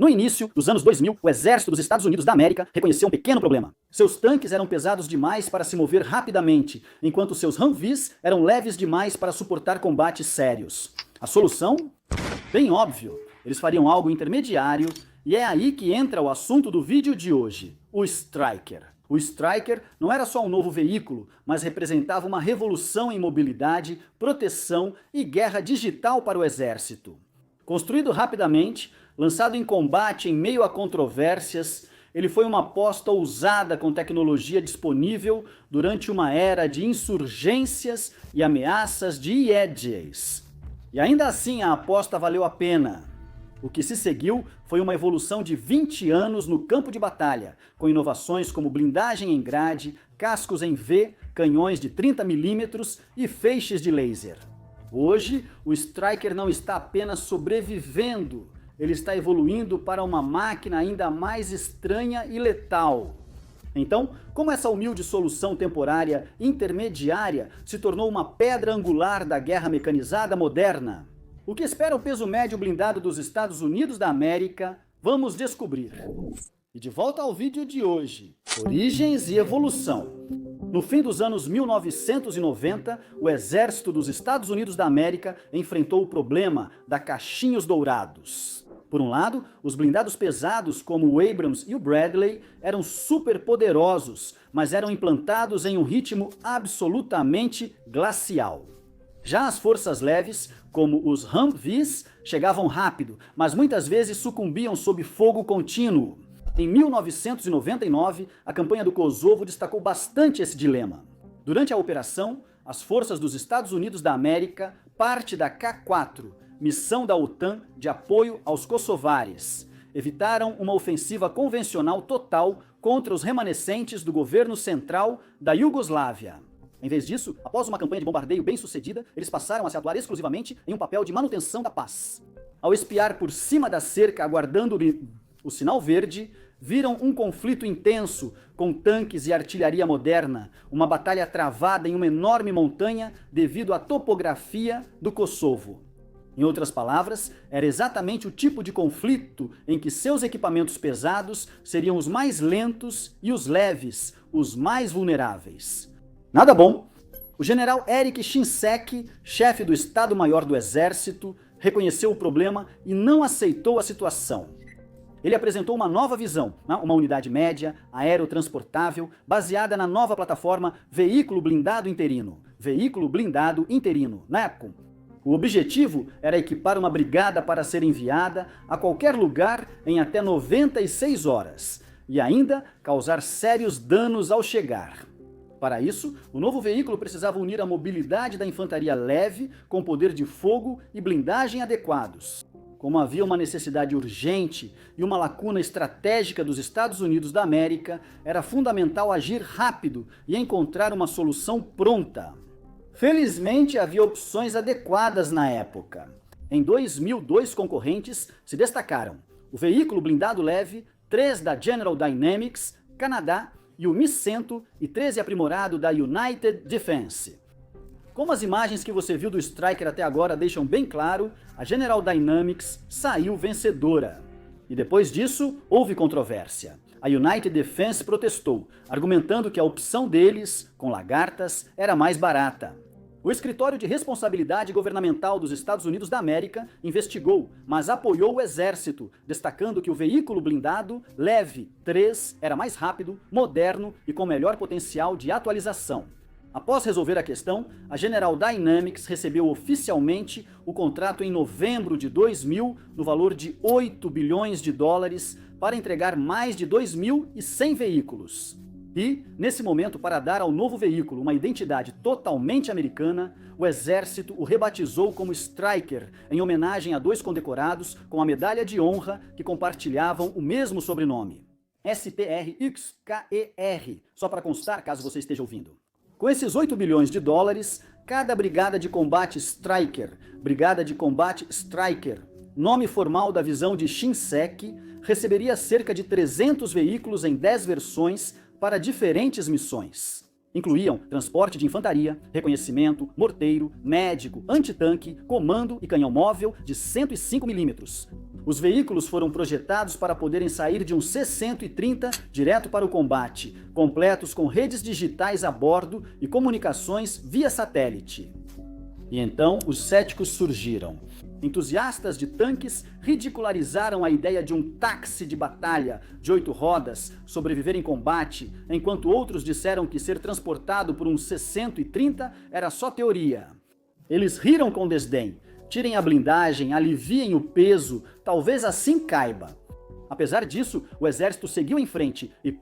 No início dos anos 2000, o exército dos Estados Unidos da América reconheceu um pequeno problema. Seus tanques eram pesados demais para se mover rapidamente, enquanto seus Humvees eram leves demais para suportar combates sérios. A solução? Bem óbvio. Eles fariam algo intermediário, e é aí que entra o assunto do vídeo de hoje, o Stryker. O Stryker não era só um novo veículo, mas representava uma revolução em mobilidade, proteção e guerra digital para o exército. Construído rapidamente, lançado em combate em meio a controvérsias, ele foi uma aposta ousada com tecnologia disponível durante uma era de insurgências e ameaças de IEDs. E ainda assim a aposta valeu a pena. O que se seguiu foi uma evolução de 20 anos no campo de batalha, com inovações como blindagem em grade, cascos em V, canhões de 30mm e feixes de laser. Hoje, o Stryker não está apenas sobrevivendo, ele está evoluindo para uma máquina ainda mais estranha e letal. Então, como essa humilde solução temporária intermediária se tornou uma pedra angular da guerra mecanizada moderna? O que espera o peso médio blindado dos Estados Unidos da América? Vamos descobrir. E de volta ao vídeo de hoje, origens e evolução. No fim dos anos 1990, o exército dos Estados Unidos da América enfrentou o problema da caixinhos dourados. Por um lado, os blindados pesados como o Abrams e o Bradley eram super poderosos, mas eram implantados em um ritmo absolutamente glacial. Já as forças leves, como os Humvees, chegavam rápido, mas muitas vezes sucumbiam sob fogo contínuo. Em 1999, a campanha do Kosovo destacou bastante esse dilema. Durante a operação, as forças dos Estados Unidos da América, parte da K4, missão da OTAN de apoio aos kosovares, evitaram uma ofensiva convencional total contra os remanescentes do governo central da Iugoslávia. Em vez disso, após uma campanha de bombardeio bem sucedida, eles passaram a se atuar exclusivamente em um papel de manutenção da paz. Ao espiar por cima da cerca aguardando o sinal verde, viram um conflito intenso com tanques e artilharia moderna, uma batalha travada em uma enorme montanha devido à topografia do Kosovo. Em outras palavras, era exatamente o tipo de conflito em que seus equipamentos pesados seriam os mais lentos e os leves, os mais vulneráveis. Nada bom. O general Eric Shinseki, chefe do Estado-Maior do Exército, reconheceu o problema e não aceitou a situação. Ele apresentou uma nova visão, uma unidade média, aerotransportável, baseada na nova plataforma Veículo Blindado Interino, NAVCO. O objetivo era equipar uma brigada para ser enviada a qualquer lugar em até 96 horas e ainda causar sérios danos ao chegar. Para isso, o novo veículo precisava unir a mobilidade da infantaria leve com poder de fogo e blindagem adequados. Como havia uma necessidade urgente e uma lacuna estratégica dos Estados Unidos da América, era fundamental agir rápido e encontrar uma solução pronta. Felizmente, havia opções adequadas na época. Em 2000, dois concorrentes se destacaram: o veículo blindado leve 3 da General Dynamics, Canadá, e o Mi-113 aprimorado da United Defense. Como as imagens que você viu do Stryker até agora deixam bem claro, a General Dynamics saiu vencedora. E depois disso, houve controvérsia. A United Defense protestou, argumentando que a opção deles, com lagartas, era mais barata. O Escritório de Responsabilidade Governamental dos Estados Unidos da América investigou, mas apoiou o exército, destacando que o veículo blindado leve 3 era mais rápido, moderno e com melhor potencial de atualização. Após resolver a questão, a General Dynamics recebeu oficialmente o contrato em novembro de 2000, no valor de 8 bilhões de dólares, para entregar mais de 2.100 veículos. E, nesse momento, para dar ao novo veículo uma identidade totalmente americana, o exército o rebatizou como Stryker, em homenagem a dois condecorados com a medalha de honra que compartilhavam o mesmo sobrenome. STRXKER, só para constar caso você esteja ouvindo. Com esses 8 bilhões de dólares, cada brigada de combate Stryker, nome formal da visão de Shinseki, receberia cerca de 300 veículos em 10 versões para diferentes missões. Incluíam transporte de infantaria, reconhecimento, morteiro, médico, antitanque, comando e canhão móvel de 105 mm. Os veículos foram projetados para poderem sair de um C-130 direto para o combate, completos com redes digitais a bordo e comunicações via satélite. E então os céticos surgiram. Entusiastas de tanques ridicularizaram a ideia de um táxi de batalha de 8 rodas sobreviver em combate, enquanto outros disseram que ser transportado por um C-130 era só teoria. Eles riram com desdém. Tirem a blindagem, aliviem o peso, talvez assim caiba. Apesar disso, o exército seguiu em frente e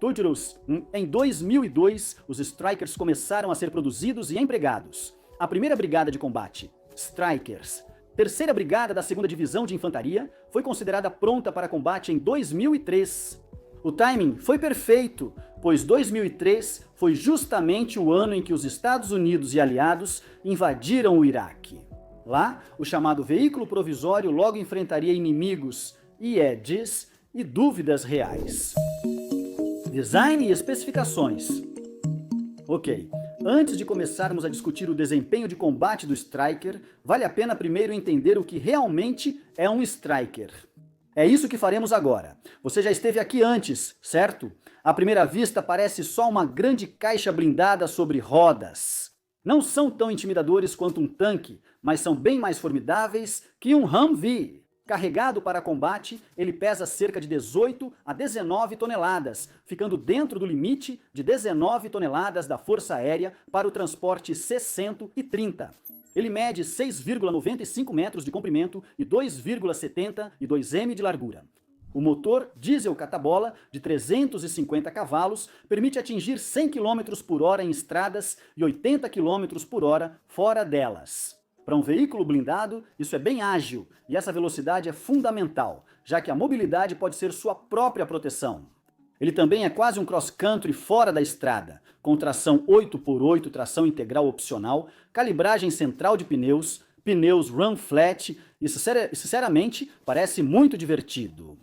em 2002, os Strykers começaram a ser produzidos e empregados. A primeira brigada de combate, Strykers, terceira brigada da 2ª Divisão de Infantaria, foi considerada pronta para combate em 2003. O timing foi perfeito, pois 2003 foi justamente o ano em que os Estados Unidos e aliados invadiram o Iraque. Lá, o chamado veículo provisório logo enfrentaria inimigos, IEDs e dúvidas reais. Design e especificações. Ok, antes de começarmos a discutir o desempenho de combate do Stryker, vale a pena primeiro entender o que realmente é um Stryker. É isso que faremos agora. Você já esteve aqui antes, certo? À primeira vista parece só uma grande caixa blindada sobre rodas. Não são tão intimidadores quanto um tanque, mas são bem mais formidáveis que um Humvee. Carregado para combate, ele pesa cerca de 18 a 19 toneladas, ficando dentro do limite de 19 toneladas da Força Aérea para o transporte C-130. Ele mede 6,95 metros de comprimento e 2,72 m de largura. O motor diesel catabola de 350 cavalos permite atingir 100 km por hora em estradas e 80 km por hora fora delas. Para um veículo blindado, isso é bem ágil e essa velocidade é fundamental, já que a mobilidade pode ser sua própria proteção. Ele também é quase um cross-country fora da estrada, com tração 8x8, tração integral opcional, calibragem central de pneus, pneus run flat e sinceramente parece muito divertido.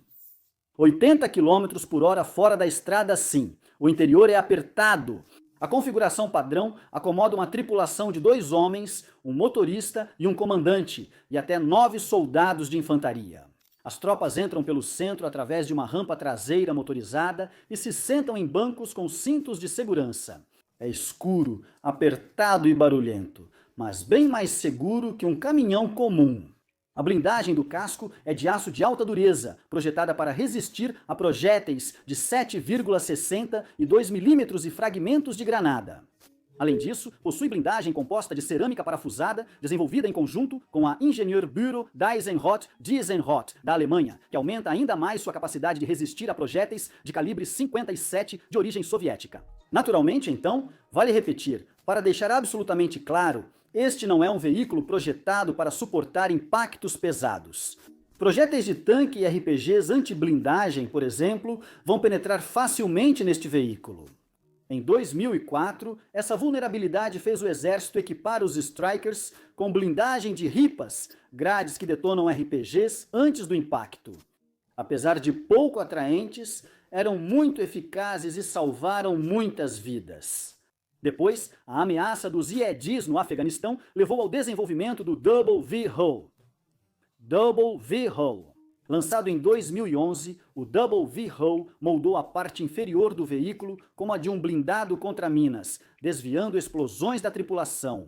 80 km por hora fora da estrada sim, o interior é apertado. A configuração padrão acomoda uma tripulação de 2 homens, um motorista e um comandante, e até 9 soldados de infantaria. As tropas entram pelo centro através de uma rampa traseira motorizada e se sentam em bancos com cintos de segurança. É escuro, apertado e barulhento, mas bem mais seguro que um caminhão comum. A blindagem do casco é de aço de alta dureza, projetada para resistir a projéteis de 7,62 mm e fragmentos de granada. Além disso, possui blindagem composta de cerâmica parafusada, desenvolvida em conjunto com a Ingenieurbüro Diesenhot da Alemanha, que aumenta ainda mais sua capacidade de resistir a projéteis de calibre 57 de origem soviética. Naturalmente, então, vale repetir, para deixar absolutamente claro, este não é um veículo projetado para suportar impactos pesados. Projéteis de tanque e RPGs anti-blindagem, por exemplo, vão penetrar facilmente neste veículo. Em 2004, essa vulnerabilidade fez o exército equipar os Strykers com blindagem de ripas, grades que detonam RPGs antes do impacto. Apesar de pouco atraentes, eram muito eficazes e salvaram muitas vidas. Depois, a ameaça dos IEDs no Afeganistão levou ao desenvolvimento do Double V-Hull. Double V-Hull. Lançado em 2011, o Double V-Hull moldou a parte inferior do veículo como a de um blindado contra minas, desviando explosões da tripulação.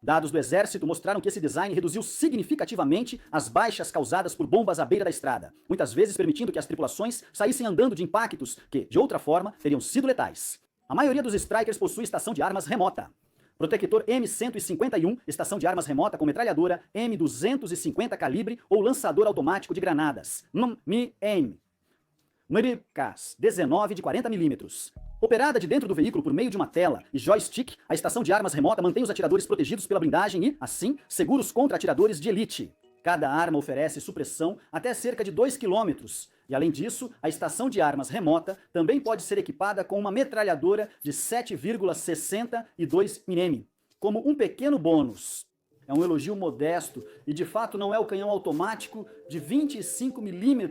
Dados do Exército mostraram que esse design reduziu significativamente as baixas causadas por bombas à beira da estrada, muitas vezes permitindo que as tripulações saíssem andando de impactos que, de outra forma, teriam sido letais. A maioria dos Strykers possui estação de armas remota. Protector M151, estação de armas remota com metralhadora M250 calibre ou lançador automático de granadas. MIM. Mripkas 19 de 40 mm. Operada de dentro do veículo por meio de uma tela e joystick, a estação de armas remota mantém os atiradores protegidos pela blindagem e, assim, seguros contra atiradores de elite. Cada arma oferece supressão até cerca de 2 km. E além disso, a estação de armas remota também pode ser equipada com uma metralhadora de 7,62 mm, como um pequeno bônus. É um elogio modesto e de fato não é o canhão automático de 25 mm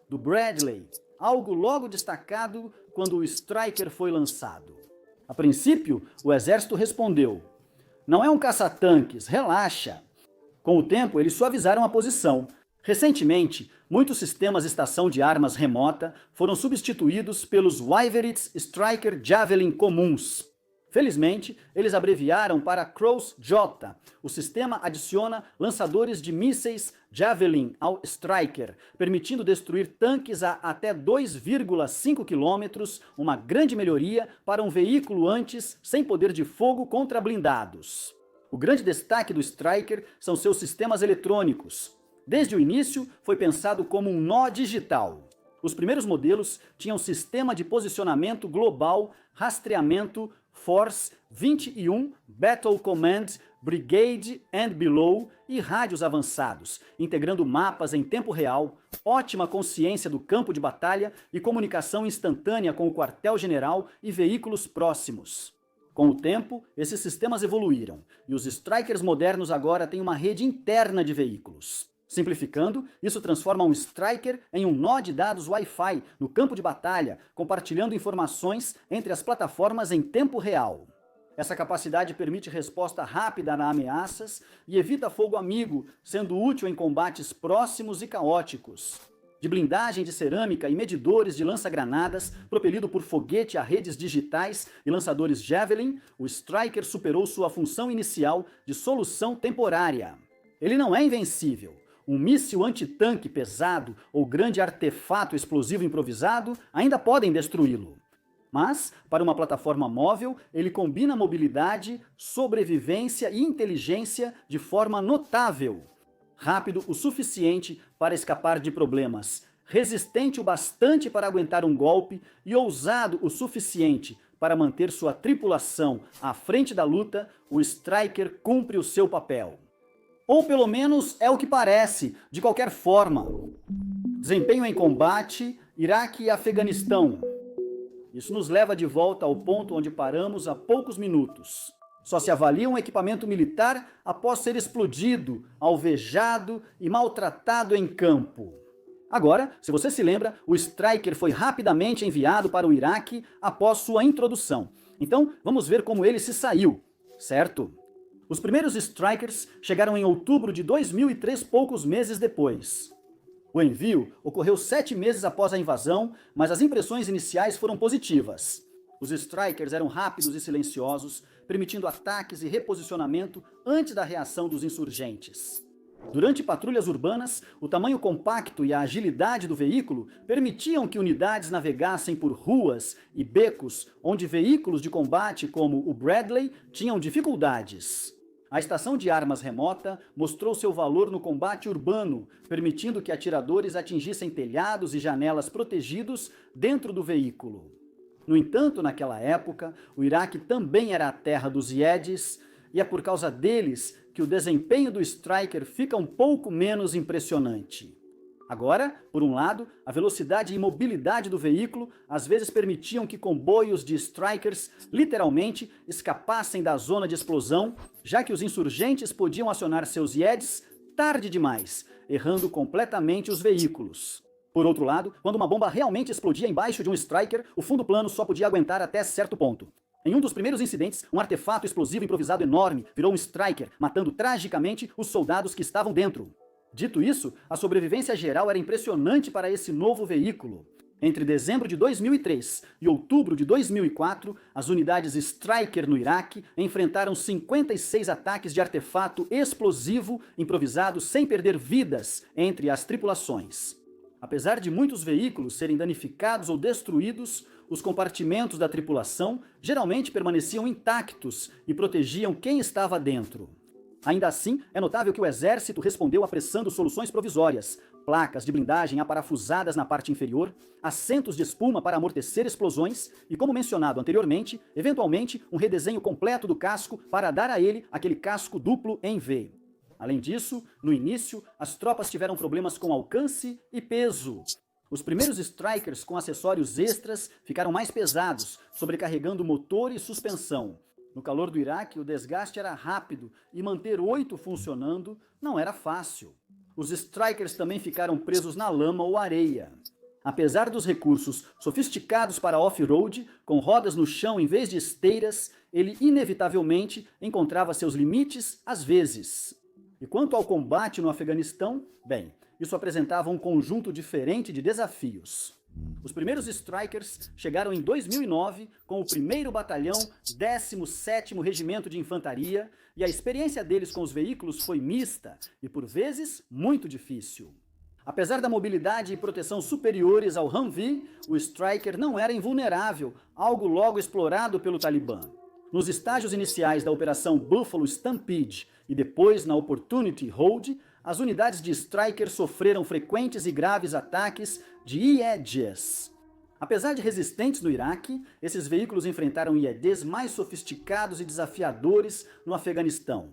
do Bradley, algo logo destacado quando o Stryker foi lançado. A princípio, o exército respondeu: "Não é um caça-tanques, relaxa." Com o tempo, eles suavizaram a posição. Recentemente, muitos sistemas estação de armas remota foram substituídos pelos Wyverit Striker Javelin comuns. Felizmente, eles abreviaram para Cross-J. O sistema adiciona lançadores de mísseis Javelin ao Striker, permitindo destruir tanques a até 2,5 km, uma grande melhoria para um veículo antes sem poder de fogo contra blindados. O grande destaque do Striker são seus sistemas eletrônicos. Desde o início, foi pensado como um nó digital. Os primeiros modelos tinham sistema de posicionamento global, rastreamento, Force 21, Battle Command, Brigade and Below e rádios avançados, integrando mapas em tempo real, ótima consciência do campo de batalha e comunicação instantânea com o quartel-general e veículos próximos. Com o tempo, esses sistemas evoluíram e os Strikers modernos agora têm uma rede interna de veículos. Simplificando, isso transforma um Striker em um nó de dados Wi-Fi no campo de batalha, compartilhando informações entre as plataformas em tempo real. Essa capacidade permite resposta rápida a ameaças e evita fogo amigo, sendo útil em combates próximos e caóticos. De blindagem de cerâmica e medidores de lança-granadas, propelido por foguete a redes digitais e lançadores Javelin, o Striker superou sua função inicial de solução temporária. Ele não é invencível. Um míssil antitanque pesado ou grande artefato explosivo improvisado ainda podem destruí-lo. Mas, para uma plataforma móvel, ele combina mobilidade, sobrevivência e inteligência de forma notável. Rápido o suficiente para escapar de problemas, resistente o bastante para aguentar um golpe e ousado o suficiente para manter sua tripulação à frente da luta, o Striker cumpre o seu papel. Ou pelo menos é o que parece, de qualquer forma. Desempenho em combate, Iraque e Afeganistão. Isso nos leva de volta ao ponto onde paramos há poucos minutos. Só se avalia um equipamento militar após ser explodido, alvejado e maltratado em campo. Agora, se você se lembra, o Striker foi rapidamente enviado para o Iraque após sua introdução. Então, vamos ver como ele se saiu, certo? Os primeiros Strikers chegaram em outubro de 2003, poucos meses depois. O envio ocorreu 7 meses após a invasão, mas as impressões iniciais foram positivas. Os Strikers eram rápidos e silenciosos, permitindo ataques e reposicionamento antes da reação dos insurgentes. Durante patrulhas urbanas, o tamanho compacto e a agilidade do veículo permitiam que unidades navegassem por ruas e becos onde veículos de combate como o Bradley tinham dificuldades. A estação de armas remota mostrou seu valor no combate urbano, permitindo que atiradores atingissem telhados e janelas protegidos dentro do veículo. No entanto, naquela época, o Iraque também era a terra dos Iedis, e é por causa deles que o desempenho do Striker fica um pouco menos impressionante. Agora, por um lado, a velocidade e mobilidade do veículo às vezes permitiam que comboios de Strikers literalmente escapassem da zona de explosão, já que os insurgentes podiam acionar seus Ieds tarde demais, errando completamente os veículos. Por outro lado, quando uma bomba realmente explodia embaixo de um Striker, o fundo plano só podia aguentar até certo ponto. Em um dos primeiros incidentes, um artefato explosivo improvisado enorme virou um Striker, matando tragicamente os soldados que estavam dentro. Dito isso, a sobrevivência geral era impressionante para esse novo veículo. Entre dezembro de 2003 e outubro de 2004, as unidades Striker no Iraque enfrentaram 56 ataques de artefato explosivo improvisado sem perder vidas entre as tripulações. Apesar de muitos veículos serem danificados ou destruídos, os compartimentos da tripulação geralmente permaneciam intactos e protegiam quem estava dentro. Ainda assim, é notável que o exército respondeu apressando soluções provisórias, placas de blindagem aparafusadas na parte inferior, assentos de espuma para amortecer explosões e, como mencionado anteriormente, eventualmente um redesenho completo do casco para dar a ele aquele casco duplo em V. Além disso, no início, as tropas tiveram problemas com alcance e peso. Os primeiros Strikers com acessórios extras ficaram mais pesados, sobrecarregando motor e suspensão. No calor do Iraque, o desgaste era rápido e manter 8 funcionando não era fácil. Os Strikers também ficaram presos na lama ou areia. Apesar dos recursos sofisticados para off-road, com rodas no chão em vez de esteiras, ele inevitavelmente encontrava seus limites às vezes. E quanto ao combate no Afeganistão, bem, isso apresentava um conjunto diferente de desafios. Os primeiros Strykers chegaram em 2009 com o 1º Batalhão 17º Regimento de Infantaria e a experiência deles com os veículos foi mista e, por vezes, muito difícil. Apesar da mobilidade e proteção superiores ao Humvee, o Stryker não era invulnerável, algo logo explorado pelo Talibã. Nos estágios iniciais da Operação Buffalo Stampede e depois na Opportunity Hold, as unidades de Stryker sofreram frequentes e graves ataques de IEDs. Apesar de resistentes no Iraque, esses veículos enfrentaram IEDs mais sofisticados e desafiadores no Afeganistão.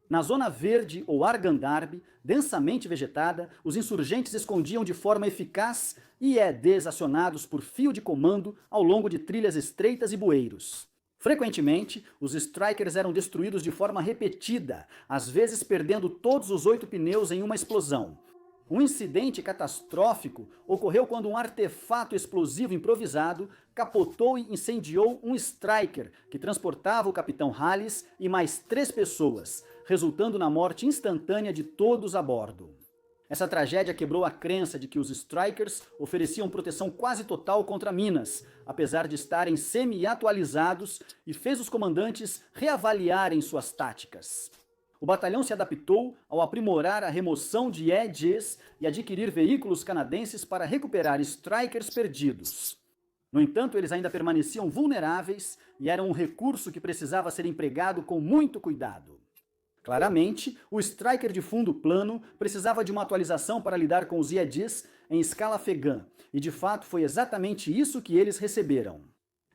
Na Zona Verde ou Argandarb, densamente vegetada, os insurgentes escondiam de forma eficaz IEDs acionados por fio de comando ao longo de trilhas estreitas e bueiros. Frequentemente, os Strykers eram destruídos de forma repetida, às vezes perdendo todos os 8 pneus em uma explosão. Um incidente catastrófico ocorreu quando um artefato explosivo improvisado capotou e incendiou um Stryker que transportava o capitão Hallis e mais 3 pessoas, resultando na morte instantânea de todos a bordo. Essa tragédia quebrou a crença de que os Strykers ofereciam proteção quase total contra minas, apesar de estarem semi-atualizados, e fez os comandantes reavaliarem suas táticas. O batalhão se adaptou ao aprimorar a remoção de IEDs e adquirir veículos canadenses para recuperar Strykers perdidos. No entanto, eles ainda permaneciam vulneráveis e eram um recurso que precisava ser empregado com muito cuidado. Claramente, o Stryker de fundo plano precisava de uma atualização para lidar com os IEDs em escala afegã, e de fato foi exatamente isso que eles receberam.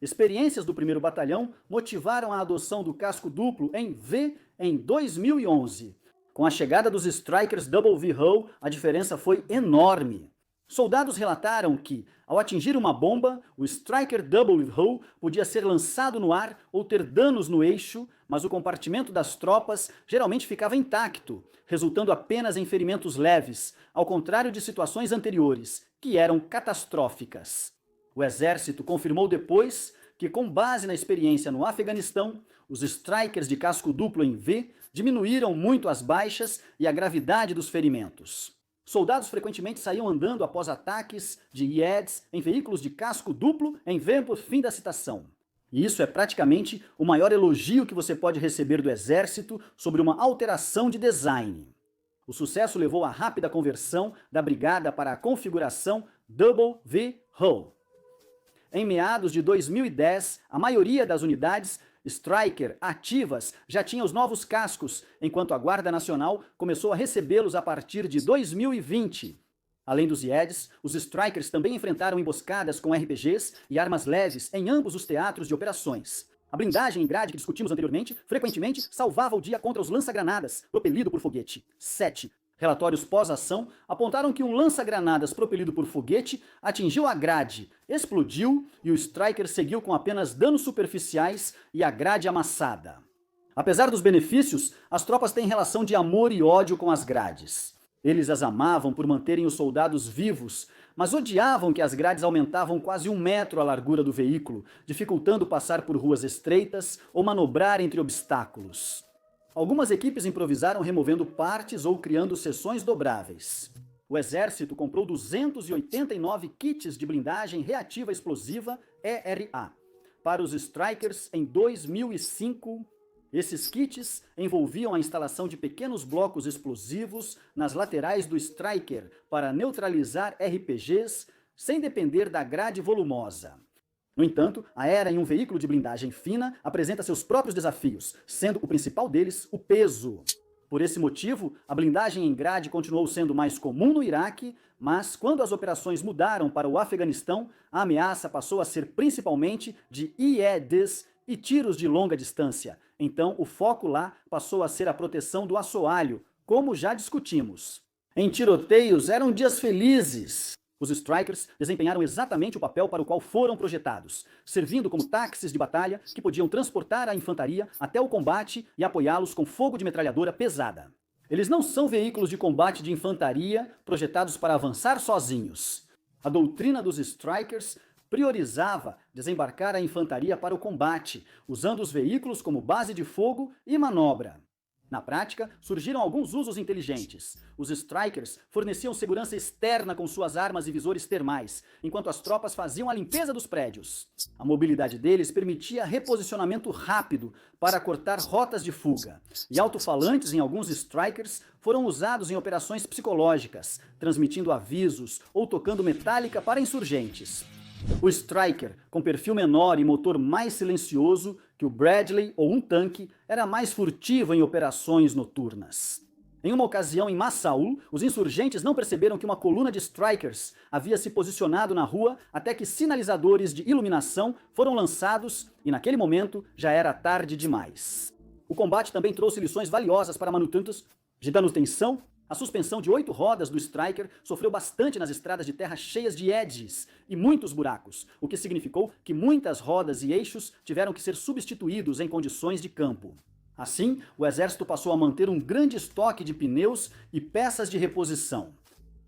Experiências do 1º Batalhão motivaram a adoção do casco duplo em V em 2011. Com a chegada dos Strykers Double V-Hull, a diferença foi enorme. Soldados relataram que, ao atingir uma bomba, o Stryker Double V-Hull podia ser lançado no ar ou ter danos no eixo, mas o compartimento das tropas geralmente ficava intacto, resultando apenas em ferimentos leves, ao contrário de situações anteriores, que eram catastróficas. O exército confirmou depois que, com base na experiência no Afeganistão, os Strykers de casco duplo em V diminuíram muito as baixas e a gravidade dos ferimentos. Soldados frequentemente saíam andando após ataques de IEDs em veículos de casco duplo em V por fim da citação. E isso é praticamente o maior elogio que você pode receber do exército sobre uma alteração de design. O sucesso levou à rápida conversão da brigada para a configuração Double V-Hull. Em meados de 2010, a maioria das unidades Stryker ativas já tinha os novos cascos, enquanto a Guarda Nacional começou a recebê-los a partir de 2020. Além dos IEDs, os Strykers também enfrentaram emboscadas com RPGs e armas leves em ambos os teatros de operações. A blindagem em grade que discutimos anteriormente frequentemente salvava o dia contra os lança-granadas, propelido por foguete. 7. Relatórios pós-ação apontaram que um lança-granadas propelido por foguete atingiu a grade, explodiu e o Stryker seguiu com apenas danos superficiais e a grade amassada. Apesar dos benefícios, as tropas têm relação de amor e ódio com as grades. Eles as amavam por manterem os soldados vivos, mas odiavam que as grades aumentavam quase 1 metro a largura do veículo, dificultando passar por ruas estreitas ou manobrar entre obstáculos. Algumas equipes improvisaram removendo partes ou criando seções dobráveis. O exército comprou 289 kits de blindagem reativa explosiva ERA para os Strykers em 2005. Esses kits envolviam a instalação de pequenos blocos explosivos nas laterais do Stryker para neutralizar RPGs sem depender da grade volumosa. No entanto, a ERA em um veículo de blindagem fina apresenta seus próprios desafios, sendo o principal deles o peso. Por esse motivo, a blindagem em grade continuou sendo mais comum no Iraque, mas quando as operações mudaram para o Afeganistão, a ameaça passou a ser principalmente de IEDs e tiros de longa distância. Então, o foco lá passou a ser a proteção do assoalho, como já discutimos. Em tiroteios, eram dias felizes. Os Strykers desempenharam exatamente o papel para o qual foram projetados, servindo como táxis de batalha que podiam transportar a infantaria até o combate e apoiá-los com fogo de metralhadora pesada. Eles não são veículos de combate de infantaria projetados para avançar sozinhos. A doutrina dos Strykers priorizava desembarcar a infantaria para o combate, usando os veículos como base de fogo e manobra. Na prática, surgiram alguns usos inteligentes. Os Strykers forneciam segurança externa com suas armas e visores termais, enquanto as tropas faziam a limpeza dos prédios. A mobilidade deles permitia reposicionamento rápido para cortar rotas de fuga. E alto-falantes em alguns Strykers foram usados em operações psicológicas, transmitindo avisos ou tocando metálica para insurgentes. O Stryker, com perfil menor e motor mais silencioso que o Bradley ou um tanque, era mais furtivo em operações noturnas. Em uma ocasião em Massaul, os insurgentes não perceberam que uma coluna de Strykers havia se posicionado na rua até que sinalizadores de iluminação foram lançados e naquele momento já era tarde demais. O combate também trouxe lições valiosas para manutentos de manutenção. A suspensão de 8 rodas do Stryker sofreu bastante nas estradas de terra cheias de edges e muitos buracos, o que significou que muitas rodas e eixos tiveram que ser substituídos em condições de campo. Assim, o exército passou a manter um grande estoque de pneus e peças de reposição.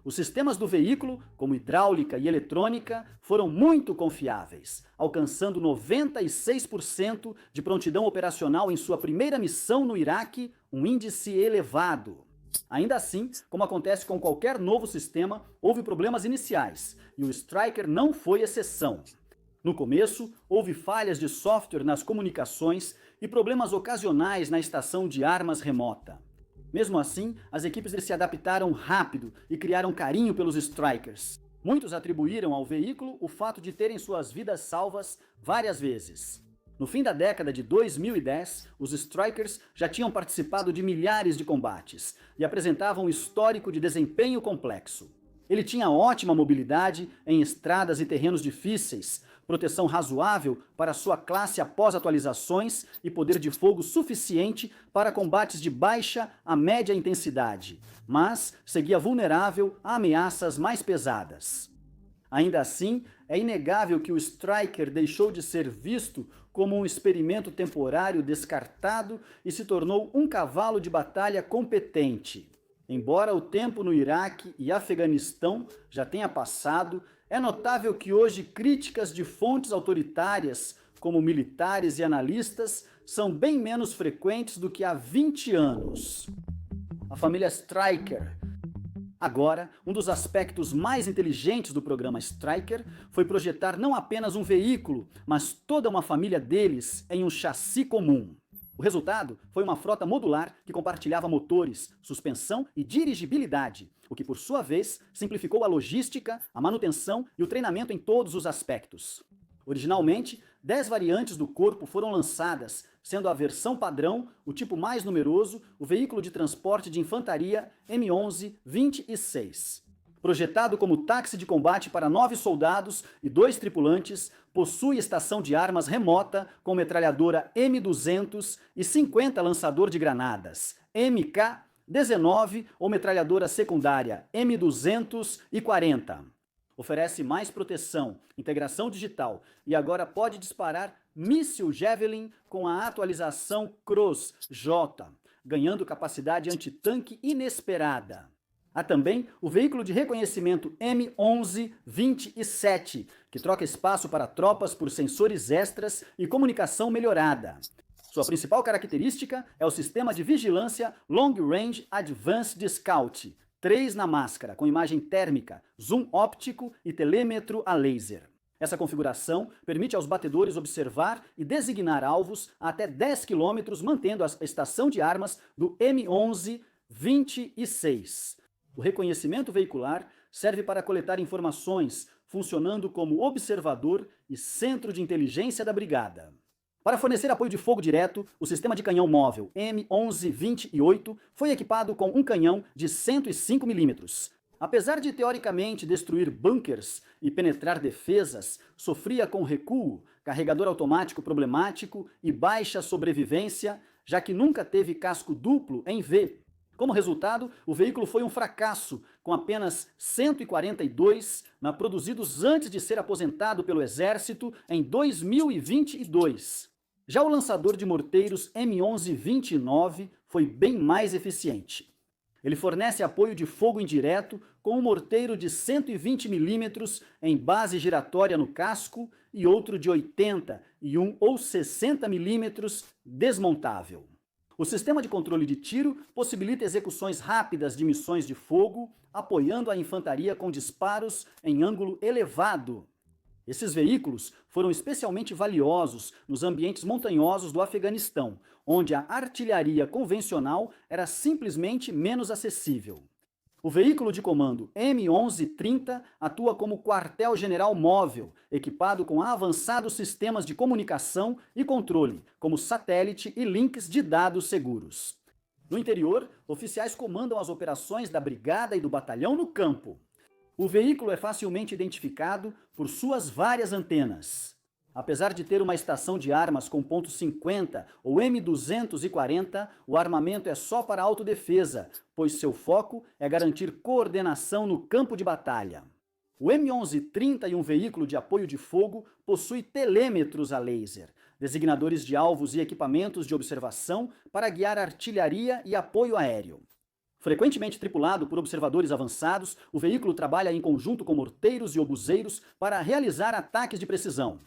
Os sistemas do veículo, como hidráulica e eletrônica, foram muito confiáveis, alcançando 96% de prontidão operacional em sua primeira missão no Iraque, um índice elevado. Ainda assim, como acontece com qualquer novo sistema, houve problemas iniciais, e o Stryker não foi exceção. No começo, houve falhas de software nas comunicações e problemas ocasionais na estação de armas remota. Mesmo assim, as equipes se adaptaram rápido e criaram carinho pelos Strykers. Muitos atribuíram ao veículo o fato de terem suas vidas salvas várias vezes. No fim da década de 2010, os Strykers já tinham participado de milhares de combates e apresentavam um histórico de desempenho complexo. Ele tinha ótima mobilidade em estradas e terrenos difíceis, proteção razoável para sua classe após atualizações e poder de fogo suficiente para combates de baixa a média intensidade, mas seguia vulnerável a ameaças mais pesadas. Ainda assim, é inegável que o Stryker deixou de ser visto como um experimento temporário descartado e se tornou um cavalo de batalha competente. Embora o tempo no Iraque e Afeganistão já tenha passado, é notável que hoje críticas de fontes autoritárias, como militares e analistas, são bem menos frequentes do que há 20 anos. A família Stryker. Agora, um dos aspectos mais inteligentes do programa Stryker foi projetar não apenas um veículo, mas toda uma família deles em um chassi comum. O resultado foi uma frota modular que compartilhava motores, suspensão e dirigibilidade, o que por sua vez simplificou a logística, a manutenção e o treinamento em todos os aspectos. Originalmente, 10 variantes do corpo foram lançadas, sendo a versão padrão, o tipo mais numeroso, o veículo de transporte de infantaria M11-26. Projetado como táxi de combate para 9 soldados e 2 tripulantes, possui estação de armas remota com metralhadora M200 e 50 lançador de granadas, MK-19 ou metralhadora secundária M240. Oferece mais proteção, integração digital e agora pode disparar míssil Javelin com a atualização Cross-J, ganhando capacidade antitanque inesperada. Há também o veículo de reconhecimento M11-27, que troca espaço para tropas por sensores extras e comunicação melhorada. Sua principal característica é o sistema de vigilância Long Range Advanced Scout, 3 na máscara, com imagem térmica, zoom óptico e telêmetro a laser. Essa configuração permite aos batedores observar e designar alvos a até 10 km, mantendo a estação de armas do M11-26. O reconhecimento veicular serve para coletar informações, funcionando como observador e centro de inteligência da brigada. Para fornecer apoio de fogo direto, o sistema de canhão móvel M11-28 foi equipado com um canhão de 105 mm. Apesar de teoricamente destruir bunkers e penetrar defesas, sofria com recuo, carregador automático problemático e baixa sobrevivência, já que nunca teve casco duplo em V. Como resultado, o veículo foi um fracasso, com apenas 142 produzidos antes de ser aposentado pelo Exército em 2022. Já o lançador de morteiros M11-29 foi bem mais eficiente. Ele fornece apoio de fogo indireto com um morteiro de 120 milímetros em base giratória no casco e outro de 80 e um ou 60 milímetros desmontável. O sistema de controle de tiro possibilita execuções rápidas de missões de fogo, apoiando a infantaria com disparos em ângulo elevado. Esses veículos foram especialmente valiosos nos ambientes montanhosos do Afeganistão, onde a artilharia convencional era simplesmente menos acessível. O veículo de comando M1130 atua como quartel-general móvel, equipado com avançados sistemas de comunicação e controle, como satélite e links de dados seguros. No interior, oficiais comandam as operações da brigada e do batalhão no campo. O veículo é facilmente identificado por suas várias antenas. Apesar de ter uma estação de armas com ponto .50 ou M240, o armamento é só para autodefesa, pois seu foco é garantir coordenação no campo de batalha. O M1130 e um veículo de apoio de fogo possui telêmetros a laser, designadores de alvos e equipamentos de observação para guiar artilharia e apoio aéreo. Frequentemente tripulado por observadores avançados, o veículo trabalha em conjunto com morteiros e obuseiros para realizar ataques de precisão.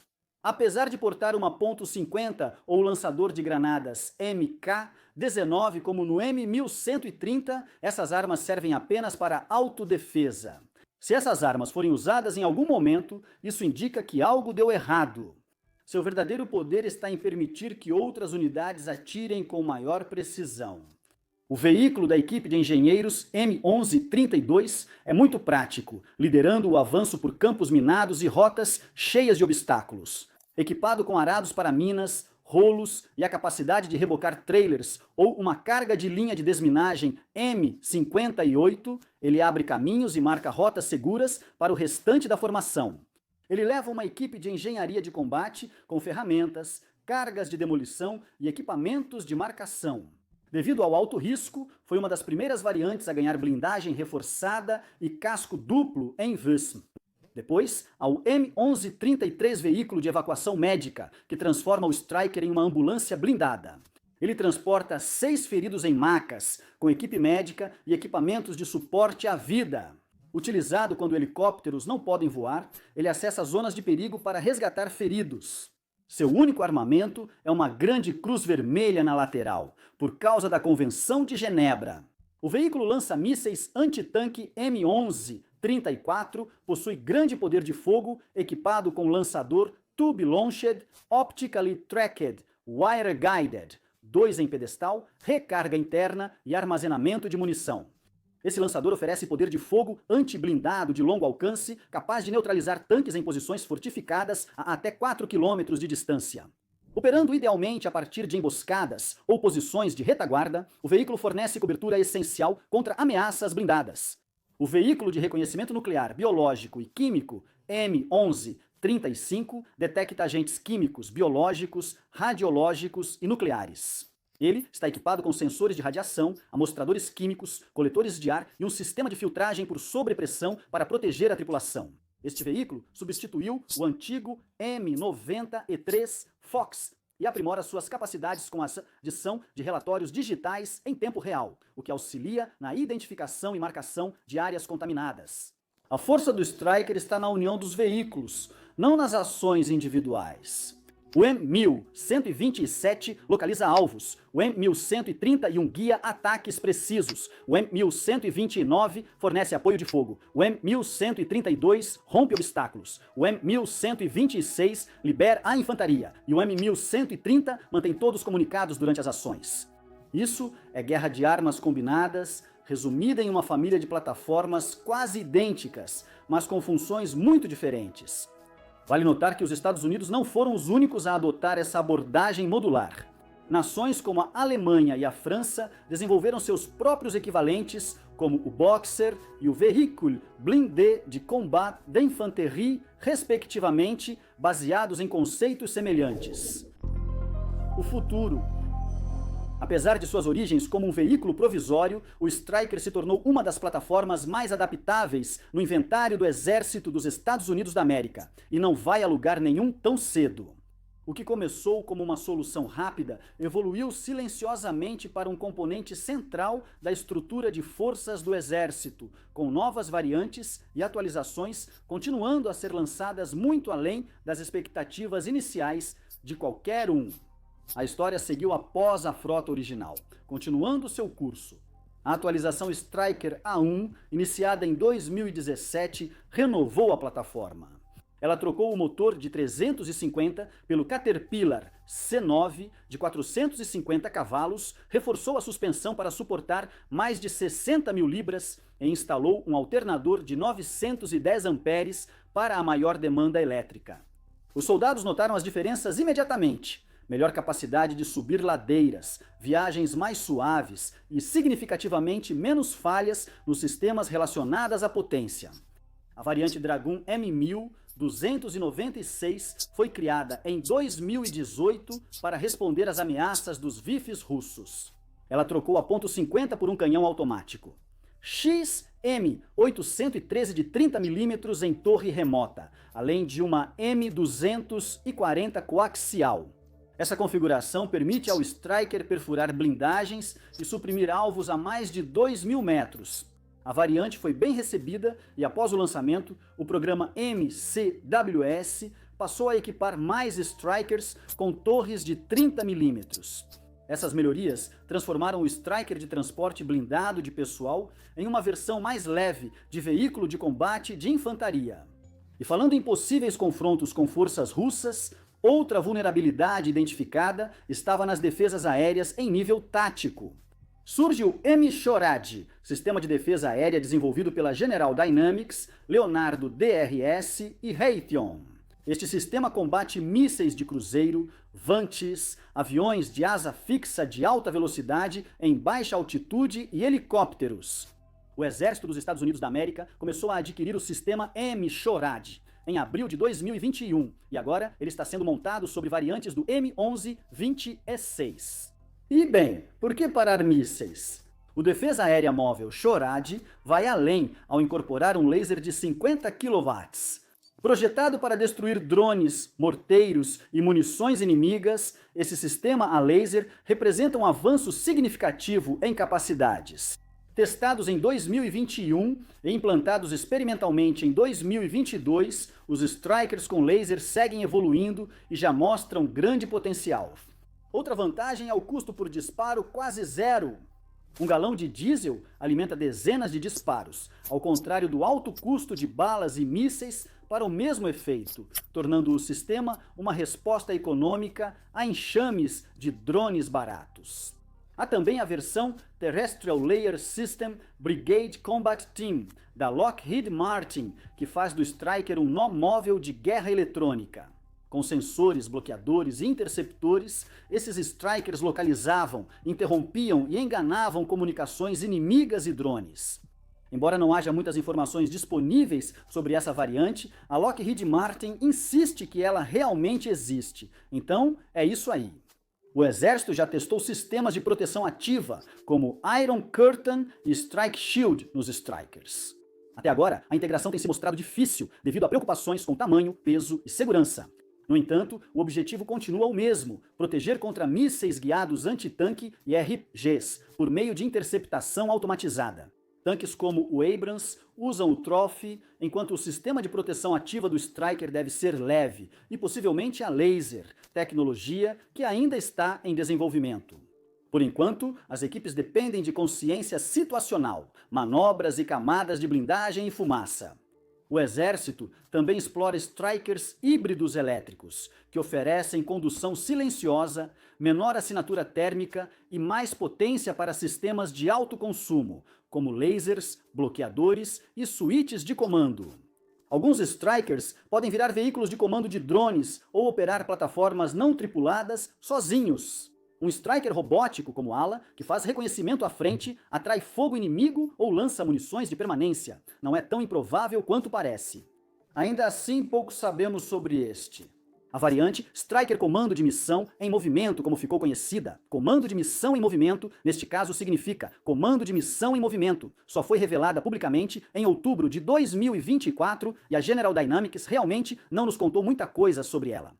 Apesar de portar uma .50 ou lançador de granadas MK-19 como no M1130, essas armas servem apenas para autodefesa. Se essas armas forem usadas em algum momento, isso indica que algo deu errado. Seu verdadeiro poder está em permitir que outras unidades atirem com maior precisão. O veículo da equipe de engenheiros M1132 é muito prático, liderando o avanço por campos minados e rotas cheias de obstáculos. Equipado com arados para minas, rolos e a capacidade de rebocar trailers ou uma carga de linha de desminagem M58, ele abre caminhos e marca rotas seguras para o restante da formação. Ele leva uma equipe de engenharia de combate com ferramentas, cargas de demolição e equipamentos de marcação. Devido ao alto risco, foi uma das primeiras variantes a ganhar blindagem reforçada e casco duplo em VUSM. Depois, ao M1133 veículo de evacuação médica, que transforma o Stryker em uma ambulância blindada. Ele transporta 6 feridos em macas, com equipe médica e equipamentos de suporte à vida. Utilizado quando helicópteros não podem voar, ele acessa zonas de perigo para resgatar feridos. Seu único armamento é uma grande cruz vermelha na lateral, por causa da Convenção de Genebra. O veículo lança mísseis antitanque M11-34, possui grande poder de fogo, equipado com lançador Tube Launched, Optically Tracked, Wire Guided, 2 em pedestal, recarga interna e armazenamento de munição. Esse lançador oferece poder de fogo anti-blindado de longo alcance, capaz de neutralizar tanques em posições fortificadas a até 4 km de distância. Operando idealmente a partir de emboscadas ou posições de retaguarda, o veículo fornece cobertura essencial contra ameaças blindadas. O veículo de reconhecimento nuclear, biológico e químico M1135 detecta agentes químicos, biológicos, radiológicos e nucleares. Ele está equipado com sensores de radiação, amostradores químicos, coletores de ar e um sistema de filtragem por sobrepressão para proteger a tripulação. Este veículo substituiu o antigo M90E3 Fox e aprimora suas capacidades com a adição de relatórios digitais em tempo real, o que auxilia na identificação e marcação de áreas contaminadas. A força do Stryker está na união dos veículos, não nas ações individuais. O M1127 localiza alvos, o M1131 guia ataques precisos, o M1129 fornece apoio de fogo, o M1132 rompe obstáculos, o M1126 libera a infantaria e o M1130 mantém todos comunicados durante as ações. Isso é guerra de armas combinadas, resumida em uma família de plataformas quase idênticas, mas com funções muito diferentes. Vale notar que os Estados Unidos não foram os únicos a adotar essa abordagem modular. Nações como a Alemanha e a França desenvolveram seus próprios equivalentes, como o Boxer e o Véhicule Blindé de Combat d'Infanterie, respectivamente, baseados em conceitos semelhantes. O futuro. Apesar de suas origens como um veículo provisório, o Stryker se tornou uma das plataformas mais adaptáveis no inventário do Exército dos Estados Unidos da América, e não vai a lugar nenhum tão cedo. O que começou como uma solução rápida evoluiu silenciosamente para um componente central da estrutura de forças do Exército, com novas variantes e atualizações continuando a ser lançadas muito além das expectativas iniciais de qualquer um. A história seguiu após a frota original, continuando seu curso. A atualização Striker A1, iniciada em 2017, renovou a plataforma. Ela trocou o motor de 350 pelo Caterpillar C9 de 450 cavalos, reforçou a suspensão para suportar mais de 60 mil libras e instalou um alternador de 910 amperes para a maior demanda elétrica. Os soldados notaram as diferenças imediatamente. Melhor capacidade de subir ladeiras, viagens mais suaves e significativamente menos falhas nos sistemas relacionadas à potência. A variante Dragoon M1000 296 foi criada em 2018 para responder às ameaças dos VIFs russos. Ela trocou a .50 por um canhão automático. XM813 de 30 mm em torre remota, além de uma M240 coaxial. Essa configuração permite ao Striker perfurar blindagens e suprimir alvos a mais de 2.000 metros. A variante foi bem recebida e, após o lançamento, o programa MCWS passou a equipar mais Strikers com torres de 30 mm. Essas melhorias transformaram o Striker de transporte blindado de pessoal em uma versão mais leve de veículo de combate de infantaria. E falando em possíveis confrontos com forças russas, outra vulnerabilidade identificada estava nas defesas aéreas em nível tático. Surge o M-SHORAD, sistema de defesa aérea desenvolvido pela General Dynamics, Leonardo DRS e Raytheon. Este sistema combate mísseis de cruzeiro, vantes, aviões de asa fixa de alta velocidade em baixa altitude e helicópteros. O Exército dos Estados Unidos da América começou a adquirir o sistema M-SHORAD em abril de 2021 e agora ele está sendo montado sobre variantes do M11-20E6. E bem, por que parar mísseis? O Defesa Aérea Móvel SHORAD vai além ao incorporar um laser de 50 kW. Projetado para destruir drones, morteiros e munições inimigas, esse sistema a laser representa um avanço significativo em capacidades. Testados em 2021 e implantados experimentalmente em 2022, os Strikers com laser seguem evoluindo e já mostram grande potencial. Outra vantagem é o custo por disparo quase zero. Um galão de diesel alimenta dezenas de disparos, ao contrário do alto custo de balas e mísseis para o mesmo efeito, tornando o sistema uma resposta econômica a enxames de drones baratos. Há também a versão Terrestrial Layer System Brigade Combat Team, da Lockheed Martin, que faz do Striker um nó móvel de guerra eletrônica. Com sensores, bloqueadores e interceptores, esses Strikers localizavam, interrompiam e enganavam comunicações inimigas e drones. Embora não haja muitas informações disponíveis sobre essa variante, a Lockheed Martin insiste que ela realmente existe. Então, é isso aí. O Exército já testou sistemas de proteção ativa, como Iron Curtain e Strike Shield nos Strikers. Até agora, a integração tem se mostrado difícil devido a preocupações com tamanho, peso e segurança. No entanto, o objetivo continua o mesmo: proteger contra mísseis guiados anti-tanque e RPGs, por meio de interceptação automatizada. Tanques como o Abrams usam o Trophy, enquanto o sistema de proteção ativa do Striker deve ser leve e possivelmente a laser, tecnologia que ainda está em desenvolvimento. Por enquanto, as equipes dependem de consciência situacional, manobras e camadas de blindagem e fumaça. O Exército também explora Strikers híbridos elétricos, que oferecem condução silenciosa, menor assinatura térmica e mais potência para sistemas de alto consumo, como lasers, bloqueadores e suítes de comando. Alguns Strikers podem virar veículos de comando de drones ou operar plataformas não tripuladas sozinhos. Um Striker robótico como ala, que faz reconhecimento à frente, atrai fogo inimigo ou lança munições de permanência. Não é tão improvável quanto parece. Ainda assim, pouco sabemos sobre este. A variante Striker Comando de Missão em Movimento, como ficou conhecida. Comando de Missão em Movimento, neste caso significa Comando de Missão em Movimento. Só foi revelada publicamente em outubro de 2024 e a General Dynamics realmente não nos contou muita coisa sobre ela.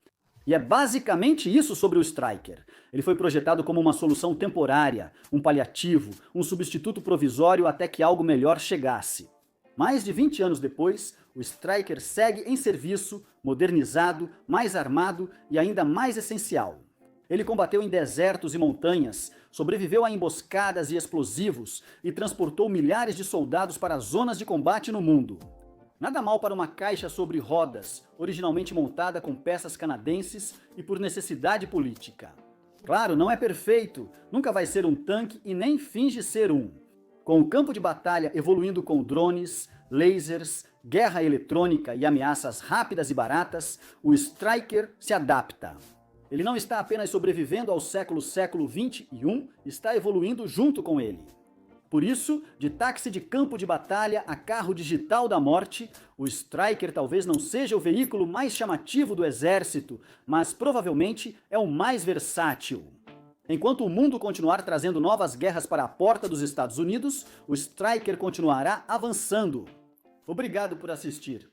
E é basicamente isso sobre o Striker. Ele foi projetado como uma solução temporária, um paliativo, um substituto provisório até que algo melhor chegasse. Mais de 20 anos depois, o Striker segue em serviço, modernizado, mais armado e ainda mais essencial. Ele combateu em desertos e montanhas, sobreviveu a emboscadas e explosivos e transportou milhares de soldados para zonas de combate no mundo. Nada mal para uma caixa sobre rodas, originalmente montada com peças canadenses e por necessidade política. Claro, não é perfeito, nunca vai ser um tanque e nem finge ser um. Com o campo de batalha evoluindo com drones, lasers, guerra eletrônica e ameaças rápidas e baratas, o Striker se adapta. Ele não está apenas sobrevivendo ao século XXI, está evoluindo junto com ele. Por isso, de táxi de campo de batalha a carro digital da morte, o Striker talvez não seja o veículo mais chamativo do exército, mas provavelmente é o mais versátil. Enquanto o mundo continuar trazendo novas guerras para a porta dos Estados Unidos, o Striker continuará avançando. Obrigado por assistir.